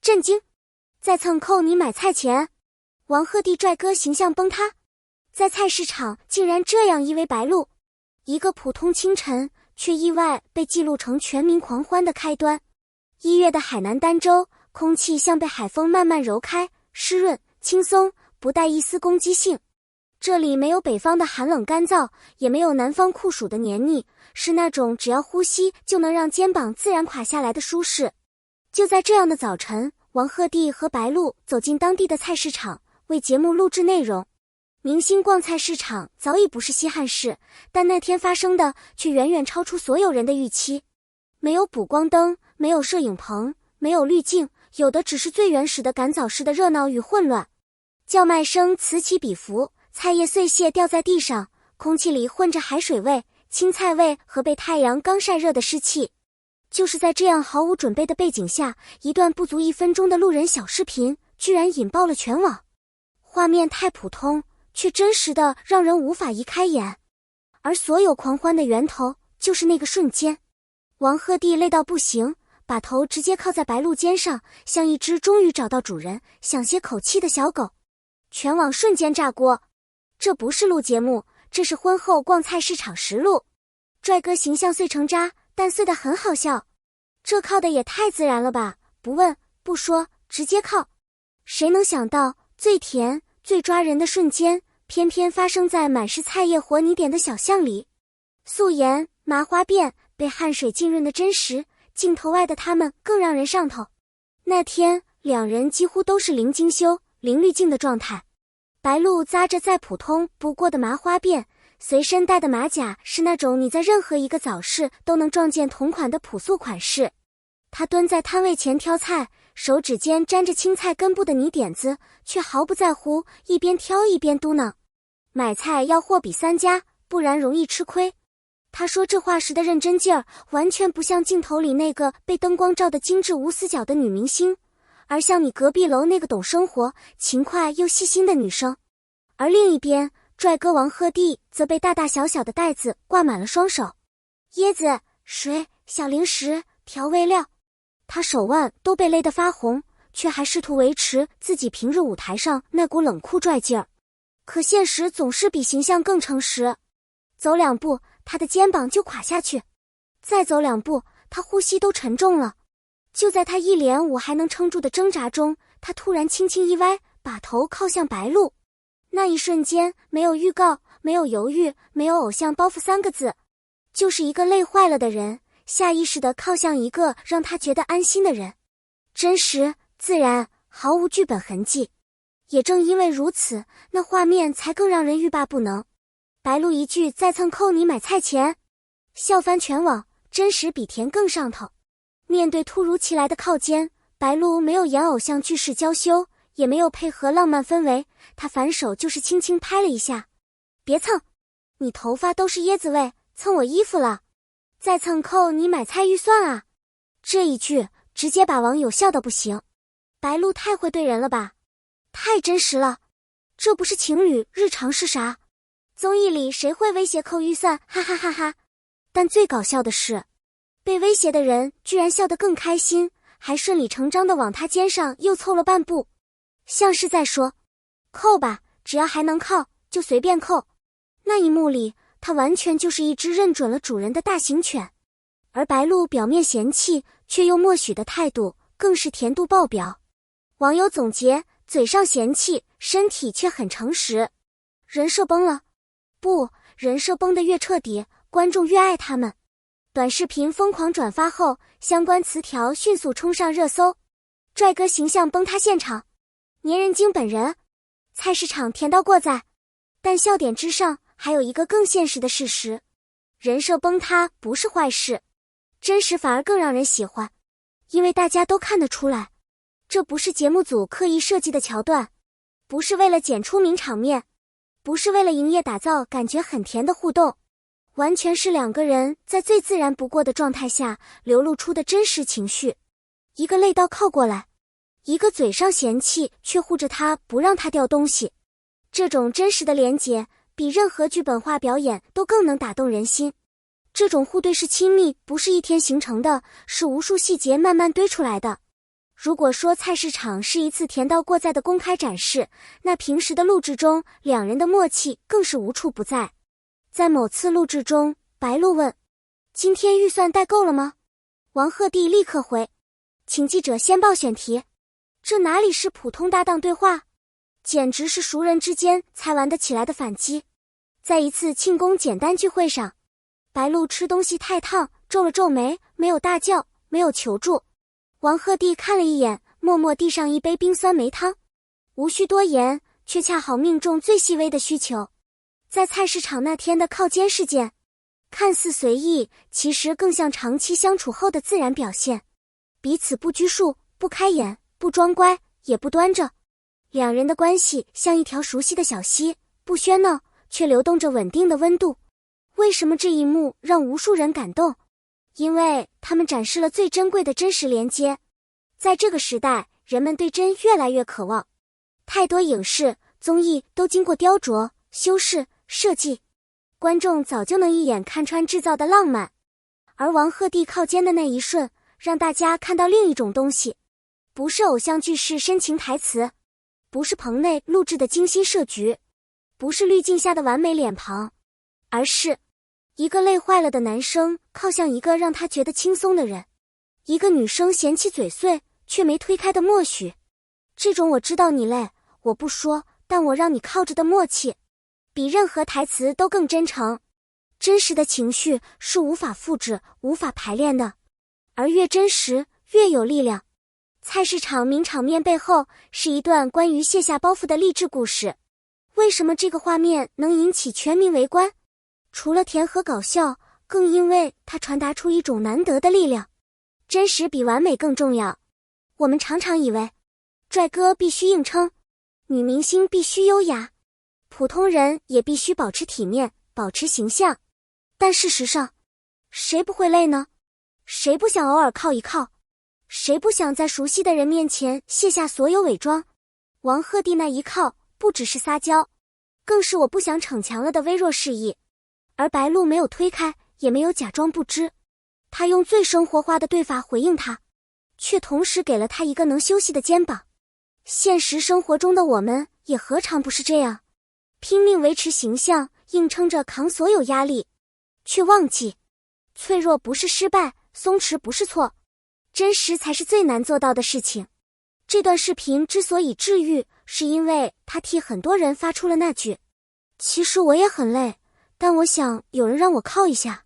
震惊！再蹭扣你买菜钱！王鹤棣拽哥形象崩塌，在菜市场竟然这样依偎白鹿，一个普通清晨却意外被记录成全民狂欢的开端。1月的海南儋州，空气像被海风慢慢揉开，湿润、轻松，不带一丝攻击性。这里没有北方的寒冷干燥，也没有南方酷暑的黏腻，是那种只要呼吸就能让肩膀自然垮下来的舒适。就在这样的早晨，王鹤棣和白鹿走进当地的菜市场，为节目录制内容。明星逛菜市场早已不是稀罕事，但那天发生的却远远超出所有人的预期。没有补光灯，没有摄影棚，没有滤镜，有的只是最原始的赶早市的热闹与混乱。叫卖声此起彼伏，菜叶碎屑掉在地上，空气里混着海水味、青菜味和被太阳刚晒热的湿气。就是在这样毫无准备的背景下，一段不足1分钟的路人小视频居然引爆了全网。画面太普通，却真实的让人无法移开眼。而所有狂欢的源头就是那个瞬间。王鹤棣累到不行，把头直接靠在白鹿肩上，像一只终于找到主人、想歇口气的小狗。全网瞬间炸锅。这不是录节目，这是婚后逛菜市场实录。拽哥形象碎成渣，但碎得很好笑。这靠的也太自然了吧，不问不说直接靠。谁能想到最甜最抓人的瞬间偏偏发生在满是菜叶和泥点的小巷里。素颜、麻花辫被汗水浸润的真实，镜头外的他们更让人上头。那天两人几乎都是零精修、零滤镜的状态。白鹿扎着再普通不过的麻花辫，随身带的马甲是那种你在任何一个早市都能撞见同款的朴素款式。他蹲在摊位前挑菜，手指间沾着青菜根部的泥点子，却毫不在乎，一边挑一边嘟囔：买菜要货比3家，不然容易吃亏。他说这话时的认真劲儿，完全不像镜头里那个被灯光照得精致无死角的女明星，而像你隔壁楼那个懂生活、勤快又细心的女生。而另一边，拽哥王鹤棣则被大大小小的袋子挂满了双手，椰子、水、小零食、调味料。他手腕都被勒得发红，却还试图维持自己平日舞台上那股冷酷拽劲儿。可现实总是比形象更诚实。走2步，他的肩膀就垮下去；再走2步，他呼吸都沉重了。就在他一脸我还能撑住的挣扎中，他突然轻轻一歪，把头靠向白鹿。那一瞬间，没有预告，没有犹豫，没有偶像包袱3个字，就是一个累坏了的人下意识地靠向一个让他觉得安心的人，真实、自然，毫无剧本痕迹。也正因为如此，那画面才更让人欲罢不能。白鹿一句再蹭扣你买菜钱，笑翻全网，真实比甜更上头。面对突如其来的靠肩，白鹿没有演偶像剧式娇羞，也没有配合浪漫氛围，他反手就是轻轻拍了一下：别蹭，你头发都是椰子味，蹭我衣服了，再蹭扣你买菜预算啊。这一句直接把网友笑到不行。白鹿太会对人了吧，太真实了，这不是情侣日常是啥？综艺里谁会威胁扣预算，哈哈哈哈。但最搞笑的是，被威胁的人居然笑得更开心，还顺理成章地往他肩上又凑了半步，像是在说扣吧，只要还能靠就随便扣。那一幕里，他完全就是一只认准了主人的大型犬。而白鹿表面嫌弃却又默许的态度更是甜度爆表。网友总结：嘴上嫌弃，身体却很诚实。人设崩了？不，人设崩得越彻底，观众越爱他们。短视频疯狂转发后，相关词条迅速冲上热搜。拽哥形象崩塌现场，粘人精本人，菜市场甜到过载。但笑点之上还有一个更现实的事实，人设崩塌不是坏事，真实反而更让人喜欢。因为大家都看得出来，这不是节目组刻意设计的桥段，不是为了剪出名场面，不是为了营业打造感觉很甜的互动，完全是2个人在最自然不过的状态下流露出的真实情绪。一个累到靠过来，一个嘴上嫌弃却护着他不让他掉东西。这种真实的连结比任何剧本化表演都更能打动人心。这种互对式亲密不是一天形成的，是无数细节慢慢堆出来的。如果说菜市场是一次甜到过载的公开展示，那平时的录制中，两人的默契更是无处不在。在某次录制中，白鹿问：“今天预算带够了吗？”王鹤棣立刻回：“请记者先报选题。”这哪里是普通搭档对话，简直是熟人之间才玩得起来的反击。在一次庆功简单聚会上，白鹿吃东西太烫，皱了皱眉，没有大叫，没有求助。王鹤棣看了一眼，默默递上一杯冰酸梅汤，无需多言，却恰好命中最细微的需求。在菜市场那天的靠肩事件，看似随意，其实更像长期相处后的自然表现，彼此不拘束，不开眼，不装乖，也不端着。两人的关系像一条熟悉的小溪，不喧闹，却流动着稳定的温度。为什么这一幕让无数人感动？因为他们展示了最珍贵的真实连接。在这个时代，人们对真越来越渴望，太多影视、综艺都经过雕琢、修饰、设计，观众早就能一眼看穿制造的浪漫。而王鹤棣靠肩的那一瞬，让大家看到另一种东西，不是偶像剧式深情台词，不是棚内录制的精心设局，不是滤镜下的完美脸庞，而是一个累坏了的男生靠向一个让他觉得轻松的人，一个女生嫌弃嘴碎却没推开的默许。这种我知道你累，我不说，但我让你靠着的默契，比任何台词都更真诚。真实的情绪是无法复制、无法排练的，而越真实越有力量。菜市场名场面背后是一段关于卸下包袱的励志故事。为什么这个画面能引起全民围观？除了甜和搞笑，更因为它传达出一种难得的力量。真实比完美更重要。我们常常以为，帅哥必须硬撑，女明星必须优雅，普通人也必须保持体面，保持形象。但事实上，谁不会累呢？谁不想偶尔靠一靠？谁不想在熟悉的人面前卸下所有伪装？王鹤棣那一靠，不只是撒娇，更是我不想逞强了的微弱示意。而白鹿没有推开，也没有假装不知，他用最生活化的对法回应他，却同时给了他一个能休息的肩膀。现实生活中的我们也何尝不是这样，拼命维持形象，硬撑着扛所有压力，却忘记脆弱不是失败，松弛不是错，真实才是最难做到的事情。这段视频之所以治愈，是因为他替很多人发出了那句：其实我也很累，但我想有人让我靠一下。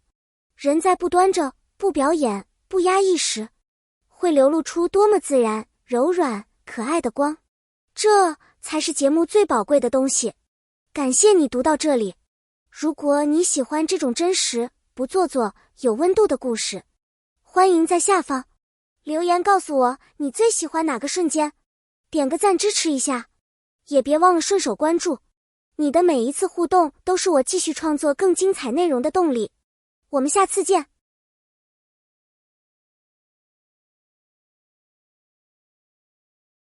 人在不端着、不表演、不压抑时，会流露出多么自然、柔软、可爱的光。这才是节目最宝贵的东西。感谢你读到这里。如果你喜欢这种真实、不做作、有温度的故事，欢迎在下方留言告诉我你最喜欢哪个瞬间，点个赞支持一下，也别忘了顺手关注。你的每一次互动都是我继续创作更精彩内容的动力。我们下次见。